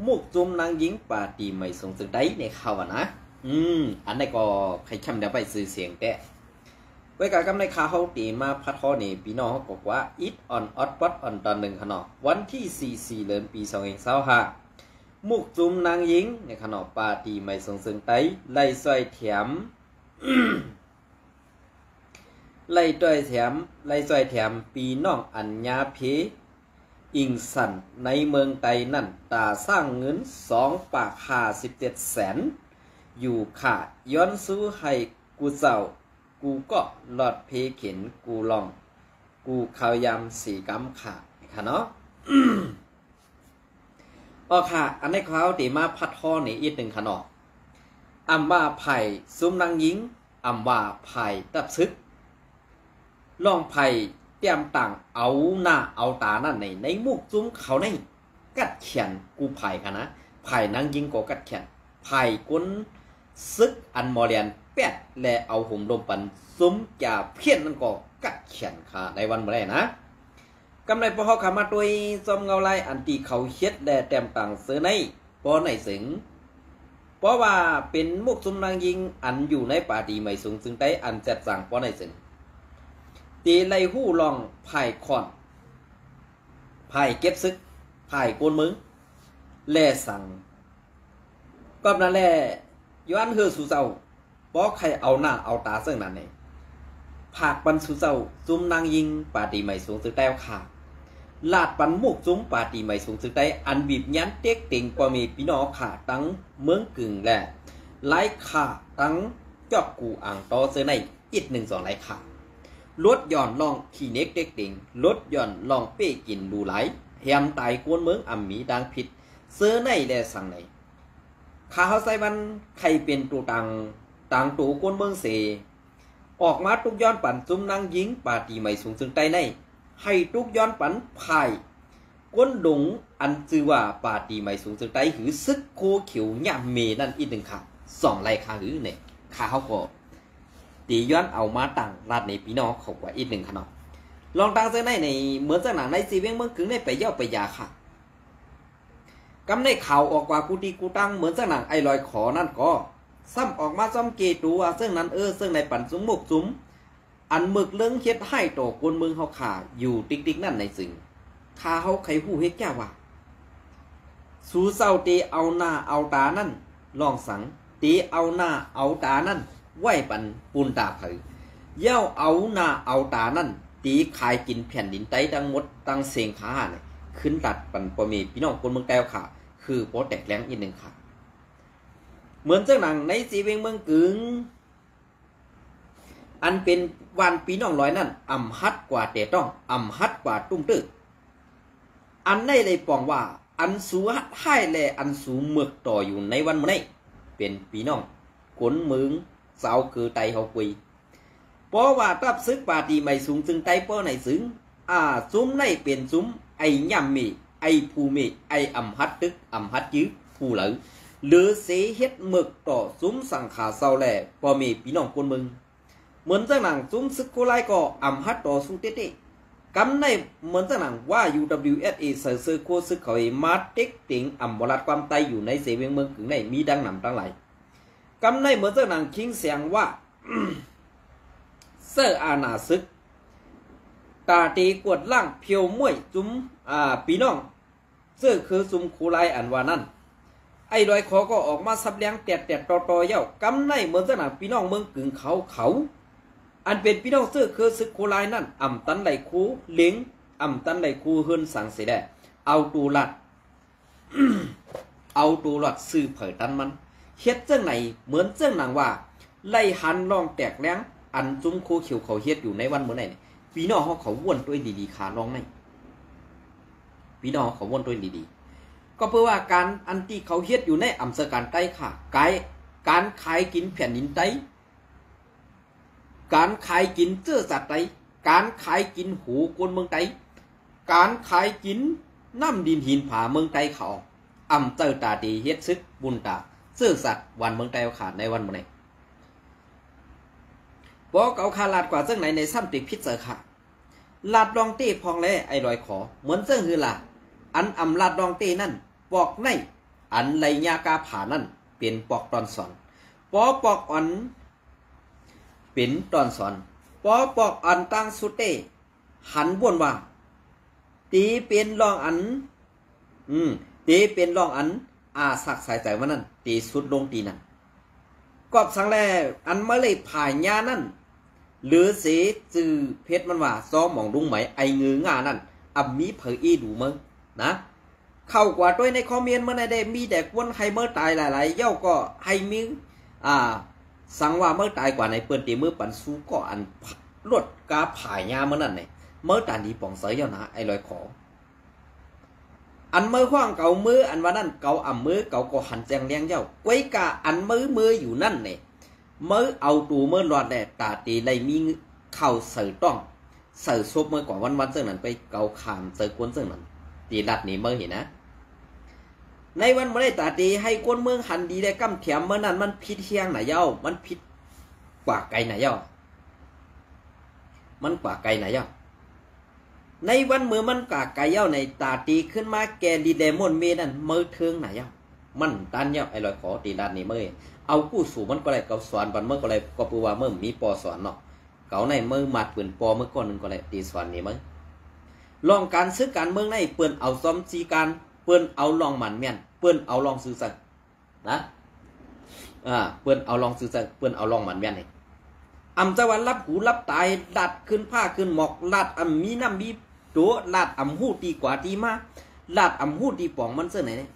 มุกจุ่มนางหญิงป่าตีไม่สงสึกได้ในข่าวนะอันนี้ก็ใครช้ำเดี๋ยวไปซื้อเสียงแต่ไว้กับกำในข่าวเขาตีมาพัดทอนี่พี่น้องเขาบอกว่าอิดออนออดปัดออนตอนหนึ่งขนอวันที่4 เดือนปี2025มุกจุ่มนางหญิงในขนอป่าตีไม่สงสึกได้ไล่ซอยแถม ไล่ต้อยแถมไล่ซอยแถมปีน้องอัญญาเพอิงสันในเมืองไทยนั่นตาสร้างเงิน2,57 แสนอยู่ค่ะย้อนสู้ให้กูเจ้ากูก็หลอดเพเข็นกูลองกูข่าวยำสีกำค่ะค่ะเนาะ อ๋อค่ะอันนี้เขาตีมาพัดทอนี่อีกหนึ่งค่ะเนาะอำว่าไผ่ซุ้มนางหญิงอำว่าไผ่ตับซึกลองไผ่เตรียมต่างเอาหน้าเอาตานั่นในมุกจุ้มเขาในกัดเขียนกูไผ่ค่ะนะไผ่นางยิงก็กัดเขียนไผ่ก้นซึกอันมอเรียนแปดและเอาหุ่มลมปันซุ้มจ่าเพี้ยนนั่นก็กัดเขียนค่ะในวันเมื่อไรนะกำไรพอเขาขามาตัวจอมเงาลายอันตีเขาเฮ็ดและเต็มต่างเสือในปอในสิงเพราะว่าเป็นมุกจุ้มนางยิงอันอยู่ในป่าดีไม่สูงซึ่งได้อันจัดสั่งปอในสิงตีไล่หู้ลองไผ่คอนไผ่เก็บซึกไผ่โกนมึงแล่สั่งก็นั่นแหละย้อนเฮือสู่เจ้าบอกใครเอาหน้าเอาตาเสื่องนั้นเนี่ยผากปันสู่เจ้าจุ้มนางยิงป่าตีไม่สูงสึกได้ค่ะลาดปันมุกจุ้มป่าตีไม่สูงสึกได้อันบีบยันเต็กติงกว่ามีพี่น้องขาตั้งเมืองกึ่งแหละไล่ขาตั้งจอบกูอ่างต่อเสื้อในอีก1-2ไล่ขาลดหย่อนลองขี่เน็กเด็กติงลดหย่อนลองเป้กินดูไหลแฮมตายกวนเมืองอ่ำมีดังผิดเสื้อในแลสั่งไหนข้าเขาใส่มันใครเป็นตัวต่างตัวกวนเมืองเสออกมาทุกย้อนปั่นจุ้มนางยิงป่าตีไม่สูงซึ่งใต้ในให้ทุกย้อนปั่นพายก้นดงอันจือว่าป่าตีไม่สูงซึ่งใต้หือซึกโคเขียวย่ำเมนั่นอีกหนึ่งค่ะ2 ไร่ค่ะหือเนี่ยข้าเขาก็ตีย้อนเอามาตั้งลาดในพี่น้องเขากว่าอีกหนึ่งขนาดลองตั้งเส้นในเหมือนจากหนังในซีเวียงเมืองกึ่งได้ไปเย่าไปยาค่ะกำในข่าวออกว่ากูตีกูตั้งเหมือนจากหนังไอลอยขอนั่นก็ซ้ำออกมาซ้ำเกตัวซึ่งนั้นซึ่งในปั่นซุ้มมุกซุ้มอันหมึกเลื้งเฮ็ดให้โตกวนเมืองเขาขาอยู่ติ๊กนั่นในสิ่งข้าเขาใครหู้เฮ็ดแก้ว่าสู้เศร้าตีเอาหน้าเอาตานั่นลองสังตีเอาหน้าเอาตานั่นไหวปันปูนตาเผยเย้าเอาหน้าเอาตานั่นตีขายกินแผ่นดินไตดังมดตั้งเสียงขาเนี่ยขึ้นตัดปันปมีพี่น้องคนเมืองแต้วขาคือโปแตกแรงอีกหนึ่งค่ะเหมือนเจ้าหนังในสีเวียงเมืองกึ่งอันเป็นวันปีน้องลอยนั่นอ่ำฮัดกว่าแต่ต้องอ่ำฮัดกว่าตุ้มตื้ออันในเลยปองว่าอันสูฮัดให้แลอันสูเมือกต่ออยู่ในวันมื้อนี้เป็นปีน้องขนมึงสาวคือไตเขาคุยเพราะว่าตับซึกป่าตีไม่สูงจึงไตเป้อไหนซึ้งซุ้มในเป็นซุ้มไอ้ย่ำมีไอ้ภูมีไอ้อ่ำฮัดตึกอ่ำฮัดยื้อผู้เหลือหรือเสเฮ็ดหมึกต่อซุ้มสังขาเศร้าแหล่พอมีพี่น้องคนมึงเหมือนจังหนังซุ้มซึกโคไลก็อ่ำฮัดต่อสู้เต้กำในเหมือนจังหนังว่า UWSA เสือเสือโคซึกเขามาเต็กติงอ่ำบลัดความไตอยู่ในเสเวียงเมืองกึ่งในมีดังหนำตั้งหลายกำในเหมือนเจ้าหนังคิงเสียงว่า เสื้ออาณาซึกตาตีกวดล่างเพียวมวยจุ้มปีน้องเสื้อคือจุ้มคูไลอันว่านั่นไอ้ดอยขอก็ออกมาสับเลี้ยงแตดต่อเย้ากำในเหมือนเจ้าหนังปีน้องเมืองกึ่งเขาอันเป็นพี่น้องเสื้อคือซึกคูไลนั่นอ่ำตันไหลคูเลี้ยงอ่ำตันไหลคูเฮินสังเสียได้เอาตูหลัด เอาตูหลัดซื้อเผยตันมันเฮ็ดจังไหนเหมือนจังหนังว่าไล่หันลองแตกแรงอันจุ้มโคเขียวเขาเฮ็ดอยู่ในวันเมื่อไหร่พี่น้องเขาวนตัวดีๆขาลองในพี่น้องเขาวนตัวดีๆก็เพื่อว่าการอันที่เขาเฮ็ดอยู่ในอำเภอการใต้ค่ะการขายกินแผ่นดินใต้การขายกินเจื้อสัตว์ใต้การขายกินหูกวนเมืองใต้การขายกินน้ำดินหินผาเมืองใต้เขาอำเภอตาดีเฮ็ดซึกบุญตาซื่อสัตว์วันเมืองไต้ขาดในวันเมื่อไหร่บอกเอาคาลาดกว่าเจ้าไหนในซ้ำติดพิษเสอค่ะลาดดองเต้พองแลไอ้ลอยขอเหมือนเจ้าคือล่ะอันอำลาดดองเต้นั่นบอกใน อันไรยากาผานั่นเป็นปอกตอนสอนปอปอกอ่อนเป็นตอนสอนปอปอกอ่อนตั้งสุเตหันบ้วนว่าตีเป็นรองอันตีเป็นรองอันสักสายใจว่านั่นตีสุดลงตีนั่นกอบสังแลอันมาเลยผ่ายญานั่นหรือเสจือเพชรมันว่าซ้อมหมองดุงไหมไอเงืองานั่นมีเผยอีดูมึงนะเข้ากว่าด้วยในคอมเมนต์เมื่อในได้มีแต่กวนใครเมื่อตายหลายๆเย่าก็ให้มีสังว่าเมื่อตายกว่าในเปิ้นตีเมื่อปันสู้ก็อันลดกาผ่ายญาเมื่อนั่นเนี่ยเมื่อตาดีป่องเสยเย่านะไอลอยขออันเมื่อขว้างเก่ามืออันว่านั่นเก่ามือเก่าก็หันแจงเลี้ยงเย่าไว้กาอันมืออยู่นั่นเนี่ยเมื่อเอาตูเมื่อรอดแดดตาตีเลยมีเข่าเสือต้องเสือซบเมื่อก่อนวันเสื่อนั้นไปเกาขามเสือกวนเสื่อนั้นตีรัดนี่เมื่อเห็นนะในวันเมื่อได้ตาตีให้กวนเมืองหันดีได้กำเถียมเมื่อนั้นมันผิดเที่ยงไหนเย้ามันผิดกว่าไกลไหนเย้ามันกว่าไกลไหนเย้าในวันเมื่อมันกว่าไกลเย้าในตาตีขึ้นมาแกดีเดมอนเมนั่นเมื่อเทิงไหนเย้ามันตันเย้าไอ้ลอยขอตีรัดนี่เมื่อเอากู้สู่มันก็เลยเกาสอนบันเมื่อก็เลยก็ปูว่าเมื่อมีปอสอนเนาะเก่าในเมื่อมาปืนปอเมื่อก่อนนึงก็เลยตีสอนนี่เมื่อลองการซื้อการเมืองในเปิ้นเอาซ้อมซีการเปิ้นเอาลองหมันแม่นเปิ้นเอาลองซื้อสักนะเปิ้นเอาลองซื้อสักเปิ้นเอาลองหมันแม่นนี่จะวันรับหูรับตายลัดขึ้นผ้าขึ้นหมอกลัดมีน้ำมีตัวลัดหูตีกว่าตีมาลัดหูตีป่องมันเสื้อไหนเนี่ย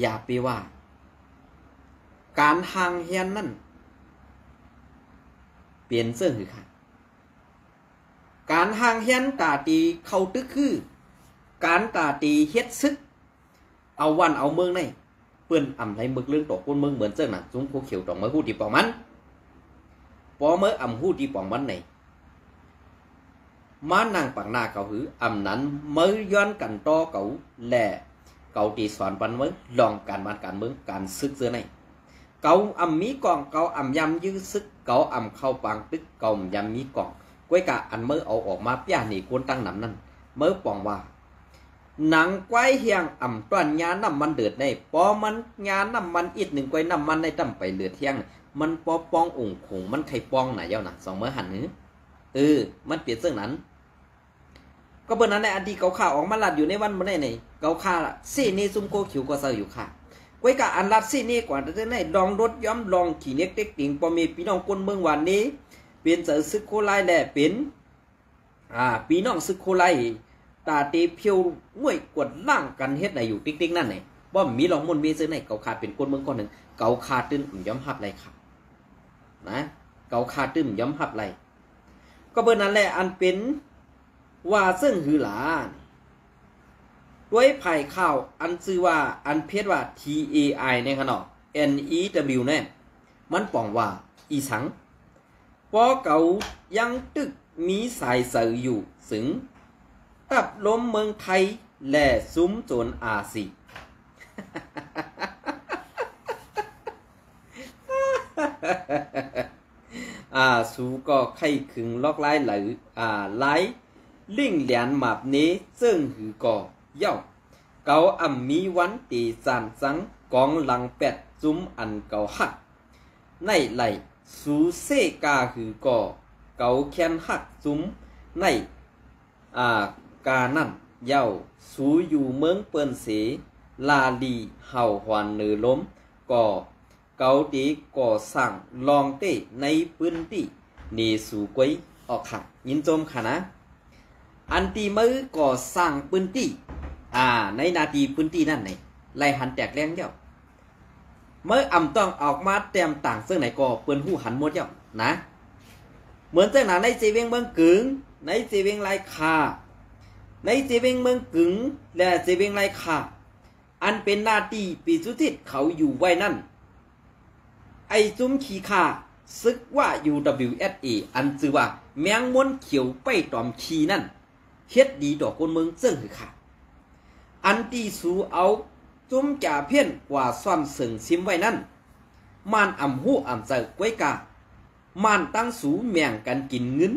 อย่าไปว่าการทางเฮียนนั่นเปลี่ยนเสื้อหือค่ะการทางเฮียนตาตีเข้าตึกคือการตาตีเฮ็ดซึกเอาวันเอาเมืองในเปื้อนไรมึกเรื่องตกคนเมืองเหมือนเสื้อหนักจุ้งโคเขียวตองเมื่อหูตีป่องมันพอเมื่อหูตีป่องมันในมานั่งปังหน้าเก่าหือนั้นเมื่อย้อนกันต่อเก่าแหล่เก่าตีสอนปันเมื่อลองการบ้านการเมืองการซึกเสื้อในเก่ามีกองเก่ายำยื้อซึกเก่าเข้าปางตึกเก่ายำมีกองก้วยกะอันเมื่อเอาออกมาเปียหนีกวนตั้งน้ำนั่นเมื่อปองว่าหนังก้วยเฮียงต้อนยาน้ำมันเดือดในปอมันยาน้ำมันอีกหนึ่งก้วยน้ำมันในตั้มไปเลือดเที่ยงมันปอปององค์คงมันไข่ปองไหนเย้าหนักสองเมื่อหันนื้มันเปลี่ยนเรื่องนั้นก็เบอร์นั้นในอดีตเก่าข่าออกมาลัดอยู่ในวันเมื่อไหนเก่าข่าซี่นี่ซุ่มโคขิวก็เซออยู่ค่ะก้วยกะอันรัดซี่นี่กว่าจะได้ลองรถย้อมลองขี่เน็กเต็กติ่งพอมีพี่น้องคนเมืองวันนี้เป็นเสือซึกโคไลแหละเป็นพี่น้องซึกโคไลตาเตเพียวงวยกดล่างกันเฮ็ดไหนอยู่ติ๊กๆนั่นไหนบ่มีลองมนมีซื้อไหนเก่าขาดเป็นคนเมืองคนหนึ่งเก่าขาดตื้นย้อมหับไรครับนะเก่าขาดตื้นย้อมหับไรก็เบอร์นั้นแหละอันเป็นว่าซึ่งหือหลาด้วยไผ่ข้าวอันชื่อว่าอันเพชรว่า TAI ในขณะ NEW เนี่ยมันป่องว่าอีสังปอเก่ายังตึกมีสายเสืออยู่สึงตับล้มเมืองไทยแหล่ซุ้มโจรอาซีสูก็ไข่ขึงล็อกไล่หรือไล่ลิงเหลียนหมาบนี้ซึ่งหือก่อเย่าเก่ามีวันตีสานสังกองหลังเป็ดซุ้มอันเก่าหักในไหลสูเซกาหือก่อเก่าแคนหักซุ้มในกานั่นเย่าสูอยู่เมืองเปิ้นเสลาลีเห่าหวานเนือล้มก่อเกาดีก่อสั่งลองเต้ในพื้นที่นีสู่กวยออกค่ะยินจมค่ะนะอันตีมือก่อสั่งพื้นที่ในนาทีพื้นที่นั่นไหนไล่หันแตกแรงเจ้าเมื่อต้องออกมาเต็มต่างซึ่งไหนก็เปิ้นหูหันหมดเจ้านะเหมือนเจ้าหนาในเจเวงเมืองกึ่งในเจเวงไรคาในเจเวงเมืองกึ่งและเจเวงไรคาอันเป็นหน้าที่ปีสุทิศเขาอยู่ไว้นั่นไอจุ้มขี้ขาซึกว่า UWSA อันชื่อว่าแมงม้วนเขียวไปตอมขี้นั่นเฮ็ดดีดอกคนเมืองซึ่งคือค่ะอันที่สูเอาจุ้มจ่าเพี้ยนกว่าซ่อนสึงซิมไว้นั่นมันหูเจอก้วยกามันตั้งสูแมงกันกินเงิน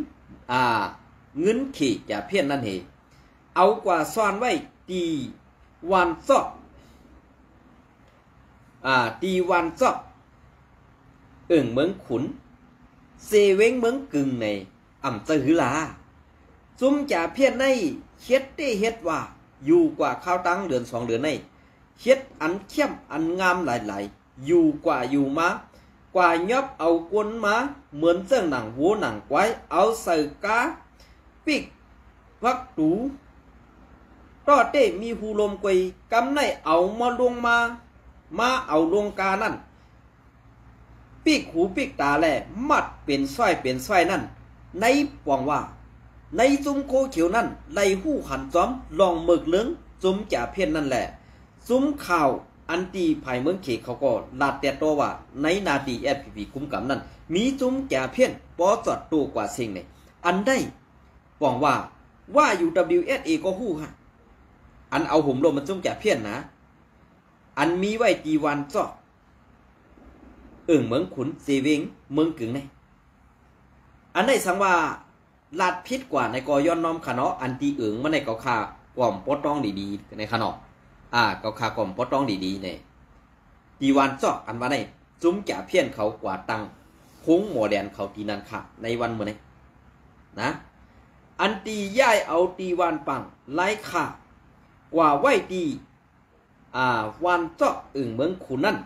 เงินขี่จ่าเพี้ยนนั่นเอากว่าซ่อนไว้ตีวันซอก ตีวันซอกเมืองขุนเซเวงเมืองกึ่งในจะหือลาซุ่มจ่าเพี้ยนในเฮ็ดได้เฮ็ดว่าอยู่กว่าข้าวตั้งเดือน2 เดือนในเฮ็ดอันเข้มอันงามหลายๆอยู่กว่าอยู่มากว่ายอบเอากวนมาเหมือนเจ้าหนังวัวหนังควายเอาใส่กาปิกพักตูต่อเต้มีหูลมกวยกำในเอามาลงมาเอาลงกานั่นปิกหูปิกตาแลมัดเป็นสร้อยนั่นในปวงว่าในจุ้มโคเขียวนั่นไล่หู้ขันจ้อมลองเมิกเลื้งจุ้มจ่าเพี้ยนนั่นแหละจุ้มข่าวอันตีภายเมืองเขเขาก็ลาดแต่ตัวว่าในนาดีFPPคุ้มกำนั่นมีจุ้มจ่าเพี้ยนปอจอดตัวกว่าสิ่งไหนอันได้ปองว่าอยู่ WSA ก็หู้ค่ะอันเอาหุ่มลมมันจุ้มจ่าเพี้ยนนะอันมีไว้จีวันจ้อเมืองขุนเซเวงเมืองกึ่งในอันได้สังว่าลาดพิษกว่าในกอย้อนน้อมขะเนาะอันตีมาในเกาคากล่อมปอต้องดีๆในขะเนาะเกาคากล่อมปอต้องดีๆในจีวันจ้ออันว่าในจุ้มจ่าเพี้ยนเขากว่าตังคุ้งหมอแดนเขาตีนันค่ะในวันเมื่อไหร่นะอันตีย่ายเอาตีวันปังไล่ค่ะกว่าไหวตีวันจ้อเมืองขุนนั่น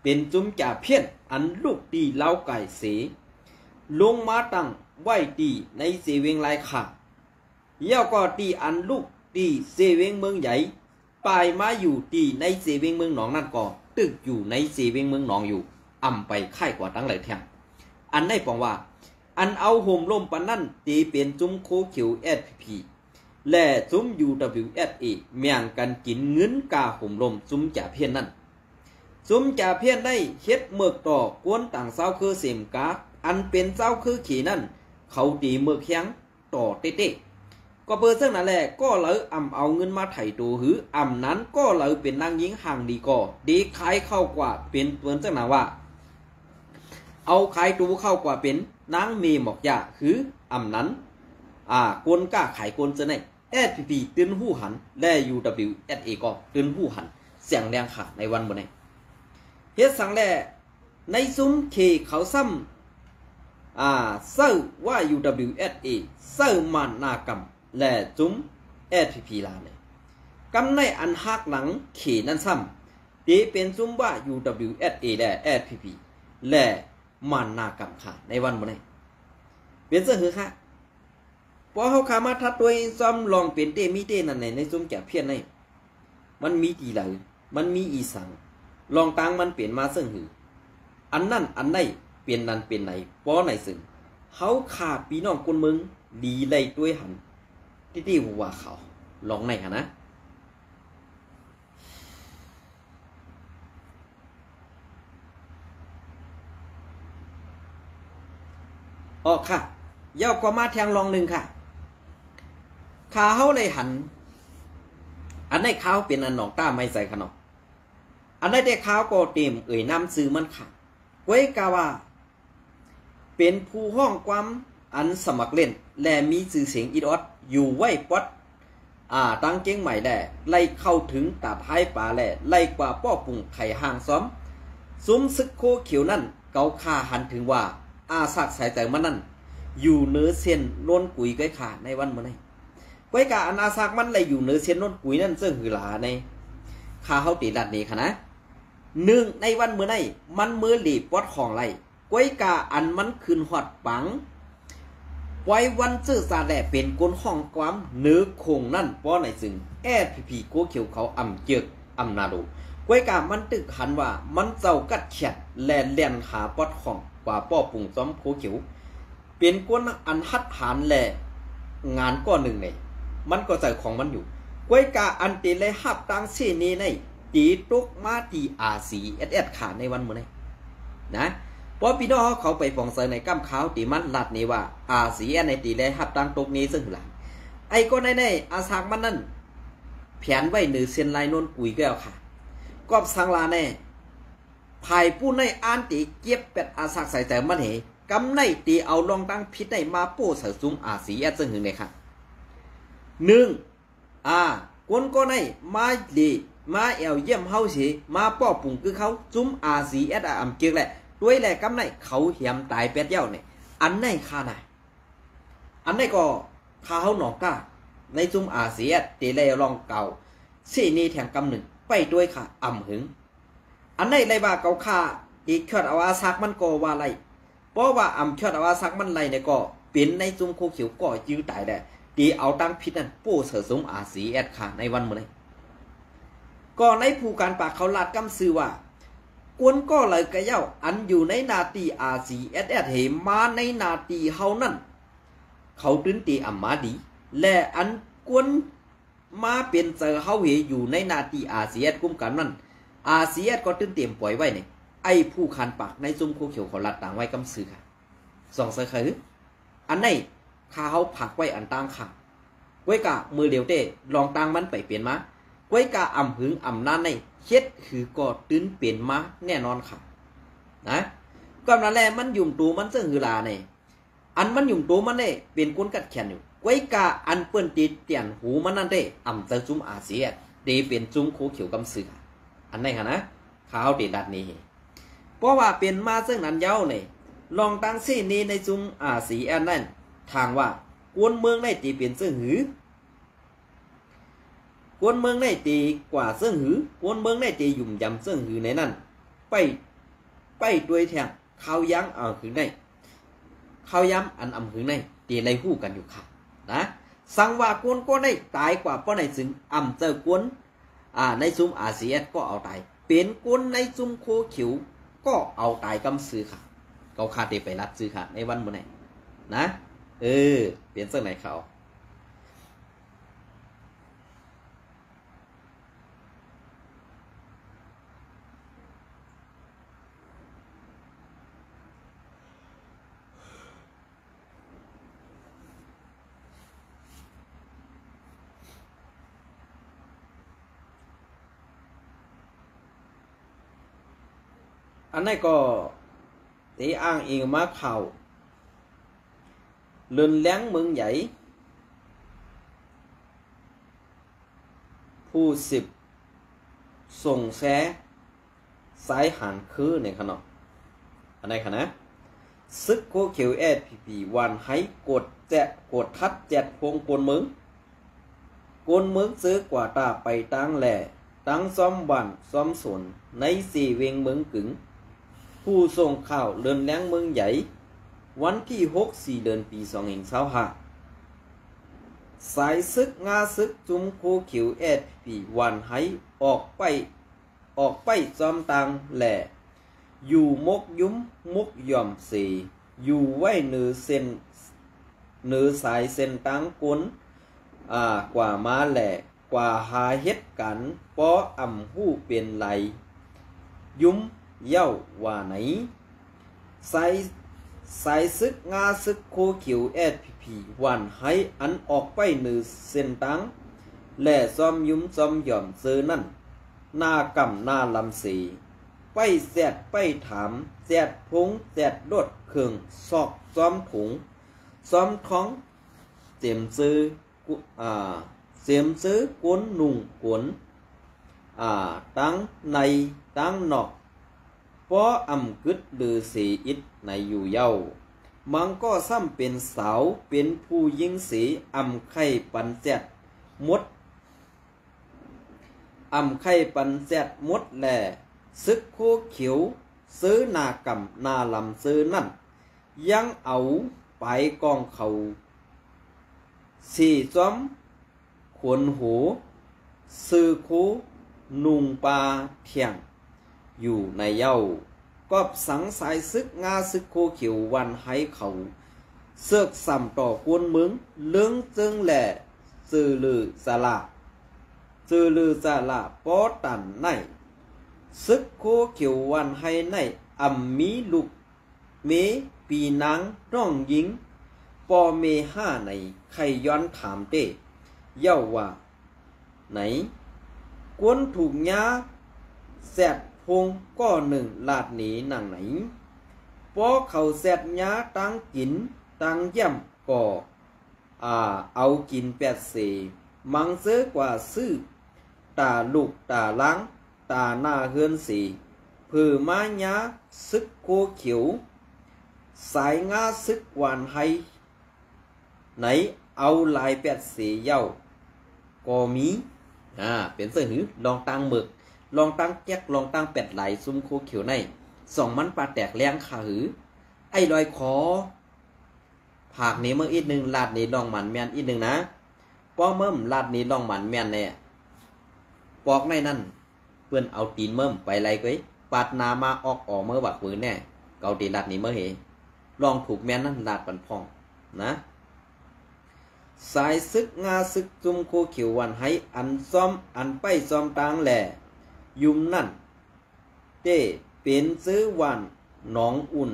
เป็นจุ้มจ่าเพี้ยนอันลูกตีเล้าไก่เสลงมาตั้งไหวตีในเซเวงไล่ค่ะเย่าก็ตีอันลูกตีเซเวงเมืองใหญ่ปลายมาอยู่ตีในเซเวงเมืองหนองนั่นก็ตึกอยู่ในเซเวงเมืองหนองอยู่ไปค่ายกว่าตั้งหลายแท่งอันได้ปองว่าอันเอาห่มลมปานนั่นตีเป็นจุ้มโคเขียวFPPและจุ้ม UWSA เมียงกันกินเงินกาห่มลมจุ้มจ่าเพี้ยนนั่นจุ้มจ่าเพี้ยนได้เฮ็ดเมือกต่อกวนต่างเศร้าคือเสมกาอันเป็นเจ้าคือขี่นั่นเขาตีเมือกแข็งต่อเต้ก็เปิดเส้นนั่นแหละก็เลยเอาเงินมาไถ่ตัวหือนั้นก็เลยเป็นนางยิงห่างดีก่อดีขายเข้ากว่าเป็นเปิดเส้นนั่นว่าเอาขายตัวเข้ากว่าเป็นนางเมหมอกยาคือนั้นกวนก้าขายกวนเจในFPP ตื่นหู้หันและ UWSA ก็ตื่นหู้หันเสียงแรงขาในวันบนนี้เฮ็ดสังแลในซุ้มเคเขาซ้ำเซ้าว่า UWSA เซ้ามานากรรมและจุ้มFPP ลาเนี่ยกำในอันหักหลังเขนั่นซ้ำตีเป็นจุ้มว่า UWSA และ FPP และมานากรรมค่ะในวันบนนี้เป็นเสื้อหือค่ะพอเขาขามาทัดตัวซ้ำลองเป็นเตมีเตนั่นในจุ้มแก่เพี้ยนในมันมีตีไหลมันมีอีสังลองตังมันเปลี่ยนมาเสื้อหืออันนั่นอันไหนเปลี่ยนนั้นเป็นไหนป้อไหนซึ่งเขาขาปีน้องคนมึงดีเลยด้วยหันที่ว่าเขาลองไหนฮะนะค่ะย่อกว่ามาแทงลองหนึ่งค่ะขาเขาเลยหันอันไหนเขาเป็นอันหนองต้าไม่ใส่ขนมอันไหนแต่เขาก็เต็มน้ำซื้อมันค่ะไว้กาว่าเป็นผู้ห้องความอันสมัครเล่นและมีชื่อเสียงอีดอดอยู่ไว้ปอดตั้งเก่งใหม่แหละไล่เข้าถึงตาท้ายป่าแหละไล่กว่าป้อปุ่งไข่ห่างซ้อมซุ้มซึกโคเขียวนั่นเกาคาหันถึงว่าสักสายใจมันนั่นอยู่เนื้อเส้นล้นกุยก้อยขาในวันเมื่อไหร่ก้อยกาอันสักมันเลยอยู่เนื้อเส้นล้นกุยนั่นเสื่อหือหลาในขาเขาตีดัดนี้ค่ะนะในวันเมื่อไหร่มันมือหลีปอดของไรก้อยกาอันมันคืนหอดปังไว้วันซื่อสาแหล่เป็นก้นห้องความเนื้อคงนั่นป้อไหนซึ่งFPPโกเขียวเขาเจือกนาดูก้อยกามันตึกหันว่ามันเจ้ากัดแฉดแลนหาปอดของกว่าป้อปุ่งซ้อมโคเขียวเป็นก้นอันหัดหานแหล่งานก้อนหนึ่งในมันก็ใจของมันอยู่ก้อยกาอันตีเลยหับตังเสนีในตีตุกมาตีRCSS ขาในวันเมื่อไหร่นะพอพี่น้องเขาไปฟองใส่ในก้ามขาวตีมันลัดนี่ว่าRCSSในตีเลยหับตังตุกนี้ซึ่งหลังไอ้ก็ในอาสากมันนั่นแผนไว้หนึ่งเซนลายนนกุยแก้วค่ะกอบสังลาแน่ภายผู้ในอ่านตีเก็บเป็ดอาสากใส่แต่มันเหกำในตีเอาลองตั้งพิษในมาโป้ใส่ซุ้มRCSSซึ่งหนึ่งเลยค่ะกวนก็ในมาดี มาแอวเยี่ยมเฮาสิมาป้อปุ่งคือเขาจุ้ม RCS อำเกียกแหละด้วยแลกำไหนเขาเหียมตายเป็ดเย้าเนี่ยอันไหนค่าน่ะอันไหนก็ข้าเฮาหนองก้าในจุ้ม RCS ตีแลลองเก่าสี่นี้แถงกำหนึ่งไปด้วยค่ะอ่ำหึงอันไหนไรว่าเก่าค่าอีกเคิดเอาว่าซักมันก็ว่าไรเพราะว่าอ่ำเคิดเอาว่าซักมันไรเนี่ยก็เป็นในจุ้มโคเขียวก็ยื้อตายได้ตีเอาตั้งพิษนั่นโป้เสือจุ้ม RCS ค่ะในวันมื้อนี้ก็ในผู้การปากเขาลาดกำซื้อว่ากวนก็เลยกระเย้าอันอยู่ในนาตี RCS เหมาในนาตีเฮานั่นเขาตื้นตีอ่ำมาดีและอันกวนมาเป็นเจอเฮาเหอยู่ในนาตี RCS กุมกันนั่น RCS ก็ตื้นเตรียมปล่อยไว้เนี่ยไอ้ผู้คันปากในจุ่มโคเขียวเขาลาดต่างไว้กำซื้อค่ะสองเสือคืออันไหนข้าเฮาผักไว้อันต่างค่ะไว้กะมือเดียวเต้ลองต่างมันไปเปลี่ยนมาไว้กาอ่ำหึงอ่ำนั่นในเฮ็ดคือก็ตื้นเปลี่ยนมาแน่นอนค่ะนะก็นั่นแหละมันยุ่มตูมันเสื่อหือลาเนี่ยอันมันยุ่มตูมันเนี่ยเป็นก้นกัดแขนอยู่ไว้กาอันเปิ้นติดเตียนหูมันนั่นเด้อ่ำเจอจุ้ม RCS เดเป็นจุ้มโคเขียวกำสืออันไหนค่ะนะข้าวเดดัดนี้เพราะว่าเป็นมาซึ่งนั้นเย้าเนี่ยลองตั้งซี่นี้ในจุ้ม RCS นั่นทางว่ากวนเมืองได้ตีเป็นเสื่อหือกวนเมืองได้ตีกว่าเสื่อหือกวนเมืองได้ตียุ่มยำเสื่อหือในนั้นไปด้วยแทงเขายั้งหือในเขาย้ำอันอำหือในตีในหู้กันอยู่ค่ะนะสังว่ากวนก็ได้ตายกว่าเพราะในซึ่งอำเจอกวนในซุ้ม RCS ก็เอาตายเป็นกวนในซุ้มโคเขียวก็เอาตายกำซื้อค่ะเขาคาเตไปรัดซื้อค่ะในวันเมื่อไหร่นะเปลี่ยนเสื้อไหนเขาอันนี้ก็ตีอ้างอิงมาข่าวเลือนแหลงเมืองใหญ่ผู้ส่งแสสายหันคือในขณะอันไหนคะนะซึกโคเขียวSPPวันให้กดทัดแจดพงกวนเมืองซื้อกว่าตาไปตั้งแหล่ตั้งซ้อมบันซ้อมสนในสี่เวงเมืองกึ๋งผู้ส่งข่าวเลือนแหลงเมืองใหญ่วันที่6 เดือนปี2525สายซึกงาซึกจุมโคเขียวSPPวันให้ออกไปจอมตังแหล่อยู่มกยุ้มมกย่อมสีอยู่ไว้เนือสายเส้นตังกุนกว่ามาแหล่กว่าหาเฮ็ดกันป้ออ่ำหู้เป็นไหลยุ้มเย้าว่าไหนสายซึกงาซึกโคเขียวSPPวันให้อันออกไปเนือเส้นตังแหล่ซ้อมยุ้มซ้อมหย่อมซื้อนั่นหน้ากำหน้าลำสีไปแซดไปถามแซดพงแซดรถเครื่องซอกซ้อมถุงซ้อมท้องเสียมซื้อกวนหนุ่งกวนตั้งในตั้งนอกเพราะอำกึดหรือสีอิดในอยู่เย้ามันก็ซ้ำเป็นสาวเป็นผู้ยิงสีอำไข่ปันแซดมดมดแหล่ซึกโคเขียวซื้อนากำนาลำซื้อนั่นยังเอาไปกองเขาสี่จ้อมขวนหูซื้อคูนุงปลาเที่ยงอยู่ในเย้ากอบสังสายซึกงาซึกโคเขียววันให้เขาเสือกสัมต่อกวนเมืองเลื้งจึงแหล่ซื้อลือสลาป้อตันในซึกโคเขียววันให้ในอัมมีลูกเมปีนางน้องหญิงปอเมห้าในไขย้อนถามเต้เย้าว่าไหนกวนถูกยาแซดพงก็หนึ่งลาดหนีนางไหนพอเขาแซดยาตั้งกินตั้งย่ำก็เอากิน8 เสมังเสือกว่าซื้อ ตาลูกตาล้างตาหน้าเฮือนสีผือม้าญาซึกโคเขียวสายงาซึกหวานให้ไหนเอาลายแปดสีเย้าก็มีเป็นเสื้อหือลองตั้งหมึกลองตั้งแก๊กลองตั้งเป็ดไหลซุ้มโคเขียวในสองมันปลาแตกแรงขาหือไอ้ลอยคอผักนี้เมื่ออีกหนึ่งลาดนี้ลองหมันแมนอีกหนึ่งนะป้อเมิ่มลาดนี้ลองหมันแมนเนี่ยปอกในนั่นเพื่อนเอาตีนเมิ่มไปไรก้อยปาดนามาออกเมื่อบักมือแน่เกาตีลาดนี้เมื่อเหลองถูกแมนนั่นลาดปันพองนะสายซึกงาซึกจุมโคเขียววันให้อันซ้อมอันไปซ้อมตางแหล่ยุมนั่นเต้เป็นซื้อวันหนองอุ่น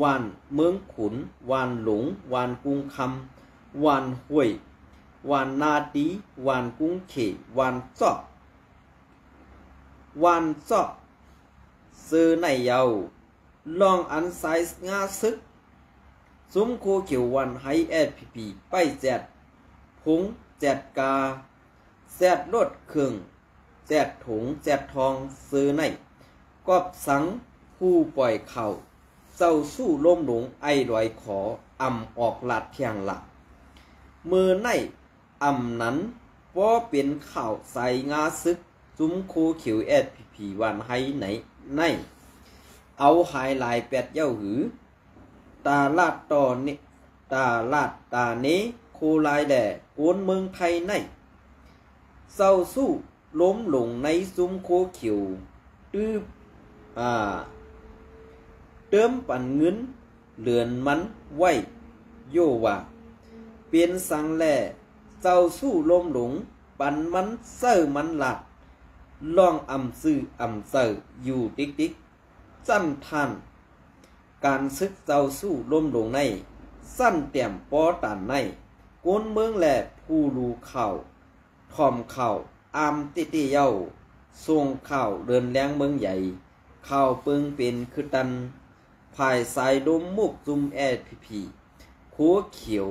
วันเมืองขุนวันหลงวันกุ้งคำวันห้วยวันนาดีวันกุ้งเขวันซอกวันซอกซื้อในเยาลองอันสายงาซึกซุ้มโคเขียววันให้แอดพีไปแจดพงแจดกาแจดรถเครื่องแจดถุงแจดทองซื้อในกอบสังผู้ปล่อยเข่าเจ้าสู้ล้มหลงไอลอยขออำออกลาดเพียงหลักมือในอำนั้นป้อเป็นข่าวใส่งาซึกซุ้มโคเขียวแอดพีวันให้ไหนในเอาหายลายแปดเย้าหือตาลาดต่อนี่ตาลาดตาเนโคลายแด่โกนเมืองไทยในเศร้าสู้ล้มหลงในซุ้มโคเขียวตื้อเติมปั่นเงินเหลือนมันไว้โยว่าเปลี่ยนสังแหล่เจ้าสู้ล้มหลงปั่นมันเซอร์มันหลัดลองอำซื่ออำเซอร์อยู่ติ๊กสั้นทันการซึกเจ้าสู้ล้มหลงในสั้นเตี่ยมปอตันในโกนเมืองแหล่ผู้รูเข่าทอมเข่าอามติติเย้าทรงเข่าเดินแรงเมืองใหญ่เข่าเปิงเป็นคือตันภายสายดมมุกซุมแอดพีขัวเขียว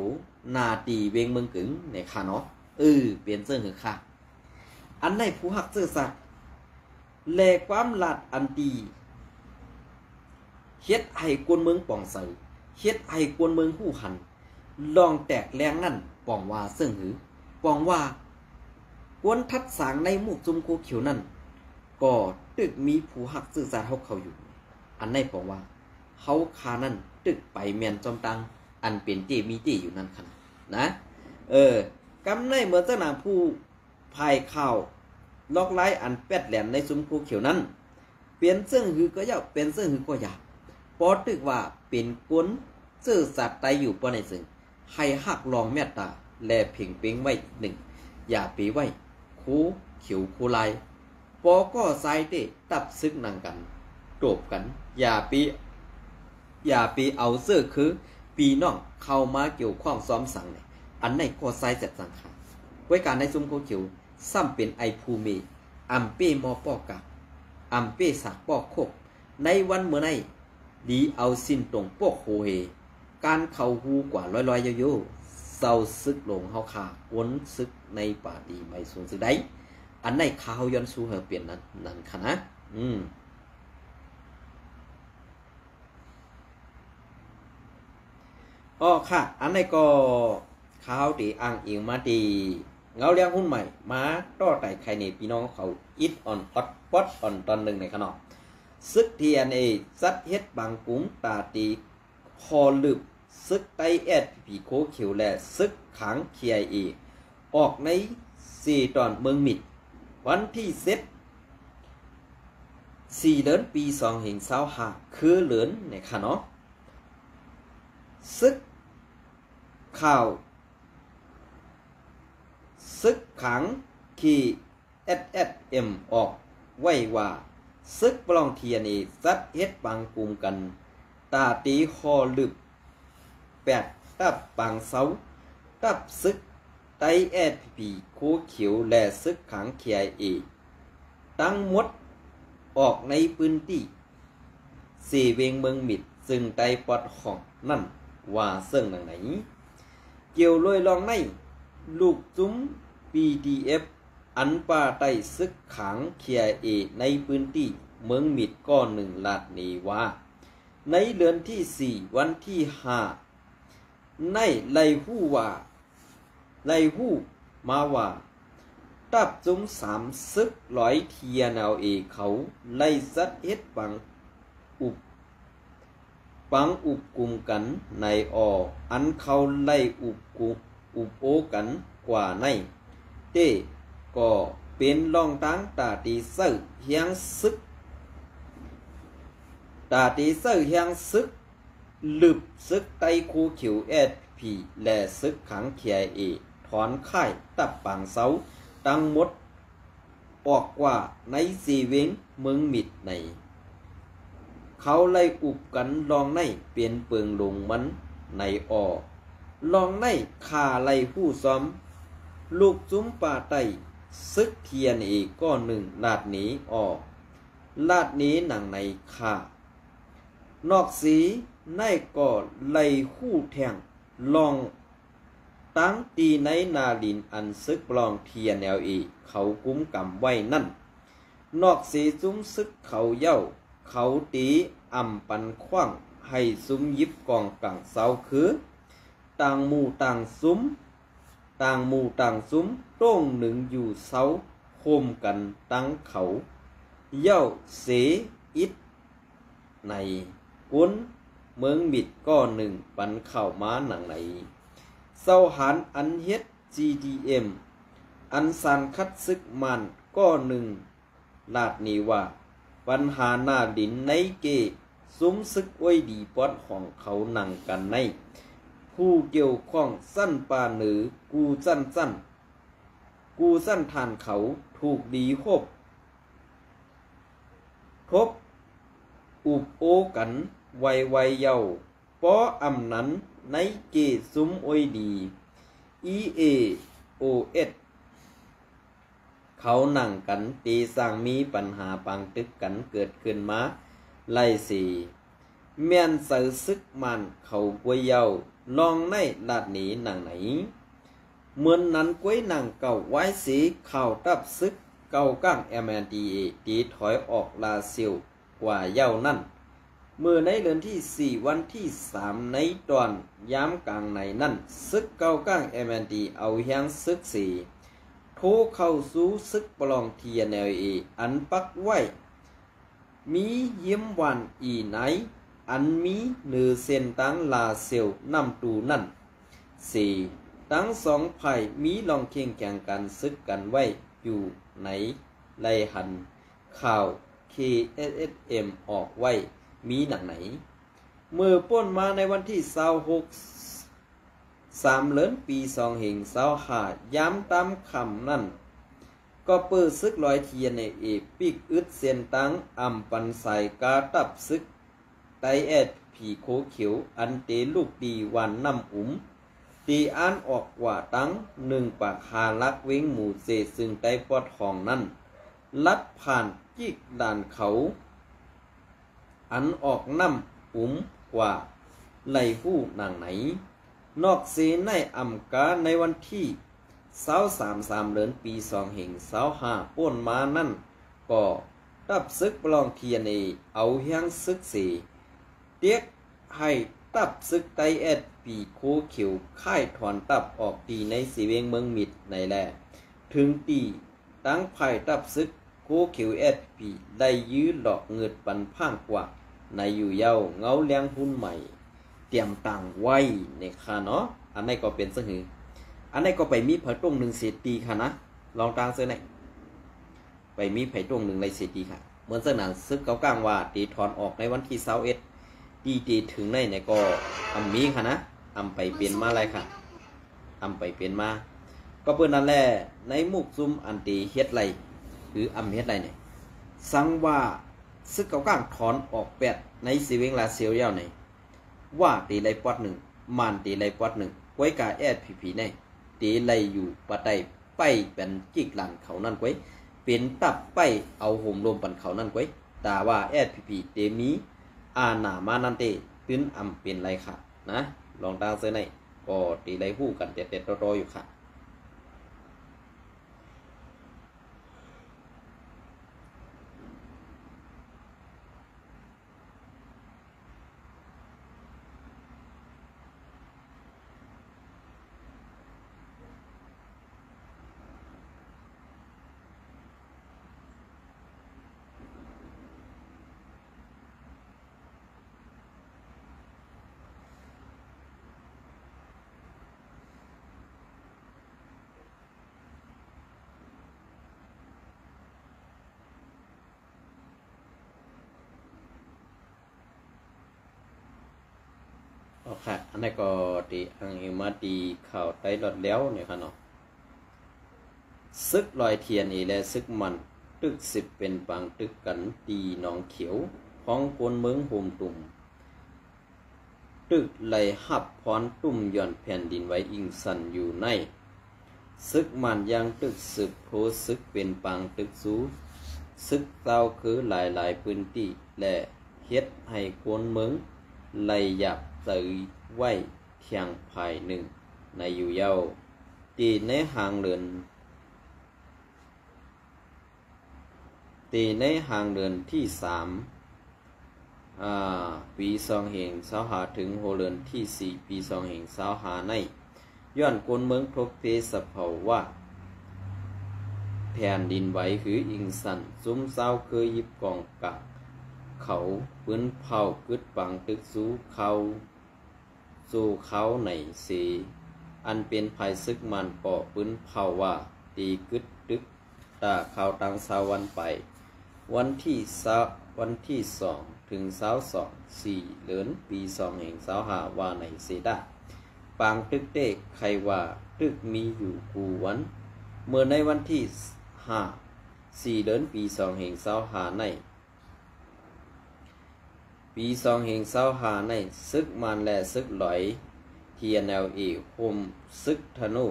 นาตีเวงเมืองกึ๋งในค่ะเนาะเปลี่ยนเสื้อหือค่ะอันในผู้หักเสื้อสัตว์แลความลาดอันตีเฮ็ดให้กวนเมืองป่องใสเฮ็ดให้กวนเมืองหู้หันลองแตกแรงนั่นป่องว่าเสื้อหือป่องว่ากวนทัดสางในมุกซุมโคเขียวนั่นก็ตึกมีผู้หักสื่อสารเขาอยู่อันในป่องว่าเขาคานั่นตึกไปเมียนจอมตังอันเป็นเจมีเจอยู่นั่นขนาดนะกำในเหมือนเจ้าหน้าผู้ภายข่าวล็อกไล่อันแปดแหลมในซุ้มโคเขียวนั้นเปลี่ยนเสื้อหือก็ยาวเป็นเสื้อหือก็ยาวปอตึกว่าเป็นกวนเสื้อสัตว์ไตอยู่ปอในซึ่งให้หักลองเมตตาแลเพ่งเป้งไว้หนึ่งอย่าปีไว้คูเขียวคูลายปอก็ใส่เตะตับซึกนังกันโดบกันอย่าปีเอาเสื้อคือปีน้องเข้ามาเกี่ยวข้องซ้อมสั่งเนี่ยอันในก็ใส่เสร็จสังขารไว้การในซุ้มโคเขียวซ้ำเป็นไอภูมิอัมเป้มอปอกะอัมเป้สักปอกโคกในวันเมื่อในดีเอาสิ้นตรงปอกโฮเฮการเข้าหูกว่าลอยโยเศร้าซึกลงเฮาขาวนซึกในป่าดีไม่สูงสึกได้อันในข้าวย้อนสู้เฮาเปลี่ยนนั่นค่ะนะค่ะอันในก็ข้าวตีอ่างอิงมาตีเงาเลี้ยงหุ้นใหม่มาต่อไต่ไข่ในพี่น้องเขาอิดอ่อนฮอตป๊อตอ่อนตอนหนึ่งในขนมซึกทีเอ็นเอซัดเฮ็ดบางกุ้งตาตีคอลึบซึกไตแอดผีโคเขียวและซึกขังเคียเอออกใน4ตอนเมืองมิดวันที่4 เดือนปี2025คือเหลือนในขนมซึกข่าวซึกขังขี่ SSM ออกไว้ว่าซึกปลองเทียนีซัดเฮ็ดปังกุมกันตาตีคอลึบ8ตับปังเสาตับซึกไตแอดพีโคเขียวและซึกขังเคียเอตั้งหมดออกในพื้นที่4เวงเมืองมิดซึ่งไตปอดของนั่นว่าเสิ่งไหนเกี่ยวลอยลองในลูกจุ้ม PDF อันป้าใต้ซึกขังเคียเอในพื้นที่เมืองมิดก้อนหนึ่งลาดนี้ว่าในเดือนที่ 4วันที่5ในไลหู้ว่าไลหู้มาว่าตับจุ้ม3ซึกร้อยเทียนเอาเอเขาไล่ซัดเฮ็ดอุบกุมกันในอันเขาไล่อุบโอกันกว่าในเต้ก็เป็นรองตั้งตาตีเซอร์เฮียงซึกตาตีเซอร์เฮียงซึกลึบซึกไตคูขิวพีและซึกขังเคียเอถอนค่ายตับปังเสาตั้งหมดออกกว่าในสีเวงเมืองมิดในเขาไล่อุบกันลองในเปลี่ยนเปิงลงมันในลองในขาไล่ผู้ซ้อมลูกจุ้มป่าไตซึกเทียนอีกก้อนหนึ่งลาดหนีลาดหนีหนังในขานอกสีในก่อไล่คู่แทงลองตั้งตีในนาลินอันซึกลองเทียนแนวอีเขากุ้มกำไว้นั่นนอกสีซุ้มซึกเขาเย้าเขาตีอ่ำปันคว้างให้ซุ้มยิบกองกลางเสาคือต่างหมู่ต่างซุ้มโต้งหนึ่งอยู่เสาโคมกันตั้งเขาเย้าเสอิดในกุนเมืองมิดก้อนหนึ่งปันเข้ามาหนังไหนเศร้าหันอันเฮ็ด GDM อันสานคัดซึกมันก้อนหนึ่งลาดนี้ว่าปัญหาหน้าดินในเกซุ้มซึกไว้ดีปอดของเขานั่งกันในผู้เกี่ยวข้องสั้นป่าหนือกูสั้นทานเขาถูกดีทบอุบโอกันไวเยาป้ออำนั้นในเกซุ้มโอยดี EAOS เขานั่งกันตีสร้างมีปัญหาปังตึกกันเกิดขึ้นมาไล่สีแม่นเสือซึกมันเขากวยเยาลองในลาดหนีหนังไหนเหมือนนั้นกวยหนังเก่าไว้สีข่าวตับซึกเก่าก้าง MNDA ตีถอยออกลาเซียวกว่าเย้านั่นเมื่อในเดือนที่ 4วันที่ 3ในตอนย้ำกลางในนั่นซึกเก่าก้าง MND เอาเฮียงซึกสีโทเข้าสู่ซึกปลองเทียนเออันปักไว้มีเยี่ยมวันอีไหนอันมีเนือเส้นตั้งลาเซียวนำตูนั่นทั้งสองฝ่ายมีลองเคียงแข่งกันซึกกันไว้อยู่ในไลหันข่าว KSSM ออกไว้มีหนังไหนเมื่อป้นมาในวันที่3 เดือนปี2 เหง25ย้ำตามคำนั่นก็เปิดซึกลอยเทียนในปีกอึดเส้นตั้งอำปันใส่กาตับซึกไตผีโคเขียวอันเตลูกดีวันน้ำตีอ่านออกกว่าตั้ง1 ปากหาลักเว้งหมู่เศษซึ่งไตปอดของนั่นลัดผ่านจิกด่านเขาอันออกน้ำกว่าไหลหู้นางไหนนอกเสในอำกาในวันที่3 เดือนปี2 เหง25ป้นมานั่นก็ตับซึกปลองเทียนเอาเฮียงซึกสีเตียกให้ตับซึกไตปีโคเขียวค่ายถอนตับออกตีในสีเวงเมืองมิดในแลถึงตีตั้งไผ่ตับซึกโคเขียวปีได้ยื้อหลอกเงิดปันพ่างกว่าในอยู่เย้าเงาเลี้ยงหุ้นใหม่เตรียมตังไว้ในค่ะเนาะอันนี้ก็เป็นซึ่งอันนี้ก็ไปมีไผ่ตรงหนึ่งเศษตีค่ะนะลองตังเสื้อไหนไปมีไผ่ตรงหนึ่งในเศษตีค่ะเหมือนเสื้อหนังซึกเกากลางว่าตีถอนออกในวันที่21ตีถึงในก็มีค่ะนะไปเปลี่ยนมาอะไรค่ะไปเปลี่ยนมาก็เพื่อนนั่นแหละในมุกซุ่มอันตีเฮ็ดไรหรือเฮ็ดไรเนี่ยสังว่าซึกเกากลางถอนออก8ในสีเวงลาเซียวเย้าในว่าตีไรปอด1มันตีไรปอด1ก้วยกาผีในตีไรอยู่ปะไตไปเป็นจิกหลันเขานั่นก้วยเป็นตับไปเอาห่มลมปันเขานั่นก้วยแต่ว่าผีเตมีอาหนามานันเตตื้นเป็นไรค่ะนะลองตามเสื้อในก็ตีไรหู้กันเต็ดๆรอๆอยู่ค่ะ ค่ะอันนี้ก็ตีอังมาตีข่าวไต้หลอดแล้วเนี่ยค่ะเนาะซึกลอยเทียนอีและซึกมันตึกสิบเป็นปังตึกกันตีหนองเขียวพ้องกวนเมืองโฮมตุ่มตึกไหลหับพรตุ่มย่อนแผ่นดินไว้อิงสันอยู่ในซึกมันยังตึกสึกโพซึกเป็นปังตึกสูซึกเต้าคือหลายพื้นที่และเฮ็ดให้กวนเมืองไหลหยับเตยไว้เทียงภายหนึ่งในอยู่เย้าตีในหางเรือนที่3ปี2025ถึงโฮเรือนที่4ปี2025ในย้อนกวนเมืองทบเทสภาวะแผ่นดินไหวคืออิงสันซุ้มเศร้าเคยยิบกองกักเขาปืนเผากึดปังตึกสู้เขาในสีอันเป็นภัยซึกมันปอปืนเผาว่าตีกึดตึกตาข่าวตังสาวันไปวันที่2ถึง4เดือนปี2025ว่าในเสดาปางตึกเด็กใครว่าตึกมีอยู่กูวันเมื่อในวันที่4เดือนปี2025ในปี2025ในซึกมันและซึกหลอย TNLA โฮมซึกธนู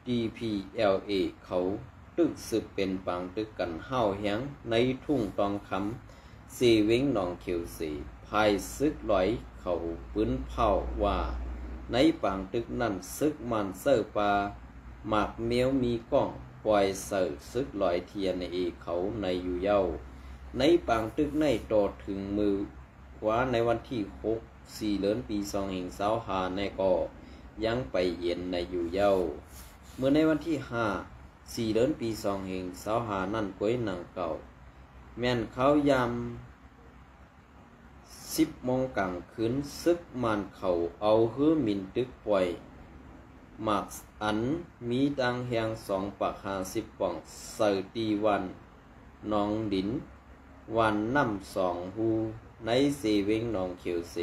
DPLA เขาตึกสืบเป็นปางตึกกันเฮาเฮียงในทุ่งตองคำสีเว้งหนองเขียวสีภายซึกหลอยเขาปืนเผาว่าในปางตึกนั้นซึกมันเสิร์ปาหมากเมียวมีก้องปล่อยเสิร์ซึกหลอยเทียนในเขาในอยู่เย้าในปางตึกในต่อถึงมือขวาในวันที่4เดือนปี2025ในก็ยังไปเย็นในอยู่เย้าเมื่อในวันที่4เดือนปี2025นั่นก้อยหนังเก่าแม่นเขายาม10 โมงกลางคืนซึกมันเขาเอาฮื้อมินตึกปล่อยหมากอันมีตังแหง2 ปัก50 ป่องเสิร์ตีวันน้องดินวันน้ำ2 หูในเสเวงหนองเขียวเส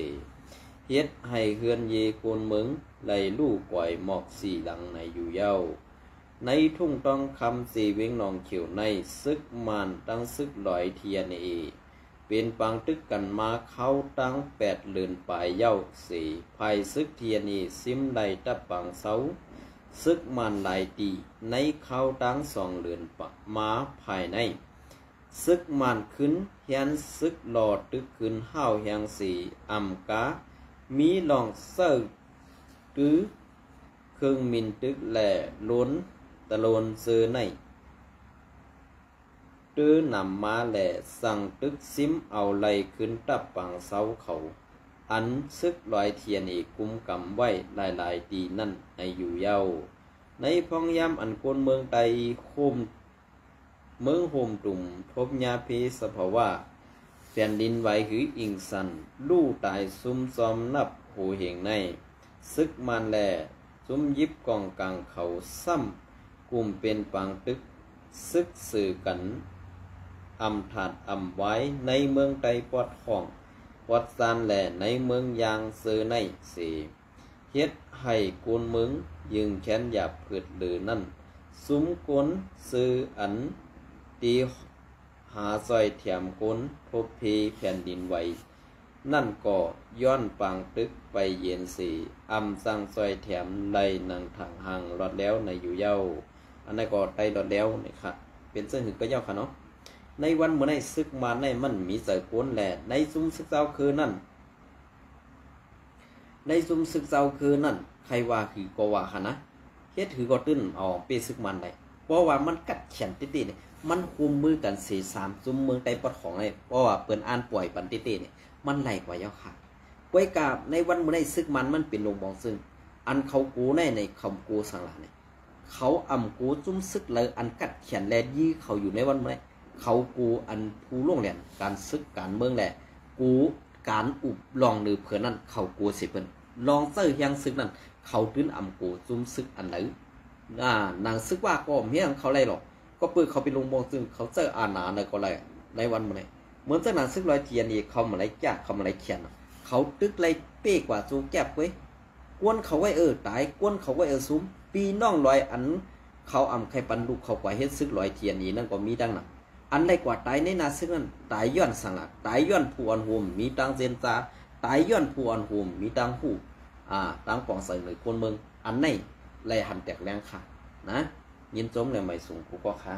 เฮ็ดให้เฮือนเยโกนเมืองไหลลู่ปล่อยหมอก4 หลังในอยู่เย้าในทุ่งต้องคำเสเวงหนองเขียวในซึกมันตั้งซึกลอยเทียนเอเป็นปังตึกกันมาเข้าตั้ง8 เดือนปลายเย้าสีภายซึกเทียนเอซิมไดตะปังเสาซึกมันหลายตีในเข้าตั้ง2 เดือนมาภายในซึกมันขึ้นเฮียนซึกหลอดตึกขึ้นห้าวเฮียงสีอำกามีลองเสิร์ตื้อเครื่องมินตึกแหล่ล้นตะโลนเซอในตื้อนำมาแหล่สั่งตึกซิมเอาไหลขึ้นตับปังเสาเขาอันซึกลอยเทียนเอกกุมกำไว้หลายตีนั่นในอยู่เย้าในพองยามอันกวนเมืองไตคุมเมืองโฮมตุ่มทบยาเพสภาวะแผ่นดินไหวคืออิงสันลู่ตายซุ่มซ้อมนับโหเหงในซึกมันแหล่ซุ่มยิบกองกลางเขาซ้ำกลุ่มเป็นปังตึกซึกสื่อกันอำถาดอำไว้ในเมืองไตปอดห้องปอดซานแหล่ในเมืองยางเซอในเสเฮ็ดให้กวนเมืองยึงแขนหยาบผืดหรือนั่นซุ้มกวนซื้ออันตีหาซอยแถมกวนทบเพแผ่นดินไหวนั่นก็ย้อนปังตึกไปเย็นสีอำสั่งซอยแถมไล่นางถังหางรอดแล้วในอยู่เย้าอันนั้นก็ไตรอดแล้วนี่ค่ะเป็นเส้นหึกก็เย้าค่ะเนาะในวันเมื่อในซึกมาในมันมีเสือกวนแหล่ในซุ้มซึกเจ้าคือนั่นในซุ้มซึกเจ้าคือนั่นใครว่าคือก็ว่าค่ะนะเฮ็ดถือก็ตื้นออกเปซึกมันได้เพราะว่ามันกัดเขียนติๆนี่มันคุมมือกัน3ซุ้มเมืองไตปอดของเลยเพราะว่าเปิ้นอ่านป่วยปันติๆนี่มันไหลกว่าเย้าค่ะกวยกาบในวันเมื่อในซึกมันเป็นลงบองซึ่งอันเขากูในคำกูสังหลาเนี่ยเขาอำกูจุ้มซึกเลยอันกัดเขียนแลยี่เขาอยู่ในวันเมื่อเขากูอันผู้ล่วงแหลนการซึกการเมืองแหละกูการอุบลองหรือเผื่อนั่นเขากูสิเพิ่นลองเซอร์ยังซึกนั่นเขาตื้นอำกูจุ้มซึกอันไหนนางซึกว่าก็เมียงเขาไรหรอกก็เปิดเขาไปลงบองซึ่งเขาเจออาณาในก็ไรในวันเมื่อเหมือนเจ้านางซึกลอยเทียนอีกเขามาไรแก่เขามาไรเขียนเข เขาตึกเลยเป้กว่าจูแก็บไว้กวนเขาไว้ตายกวนเขาไว้ซุ้มปีน้องลอยอันเขาอำใครปันลูกเขากว่าเฮ็ดซึกลอยเทียนนี้นั่นก็มีดังนั้นอันใดกว่าตายในนาซึกนั้นตายย้อนสังหะตายย้อนผู้อันโหมมีตังเซนซาตายย้อนผู้อันโหมมีตังผู้ตังปองใส่เลยคนเมืองอันไหนแลหันแตกแรงค่ะนะยินจมเลยไม่สูงกูก็ค่ะ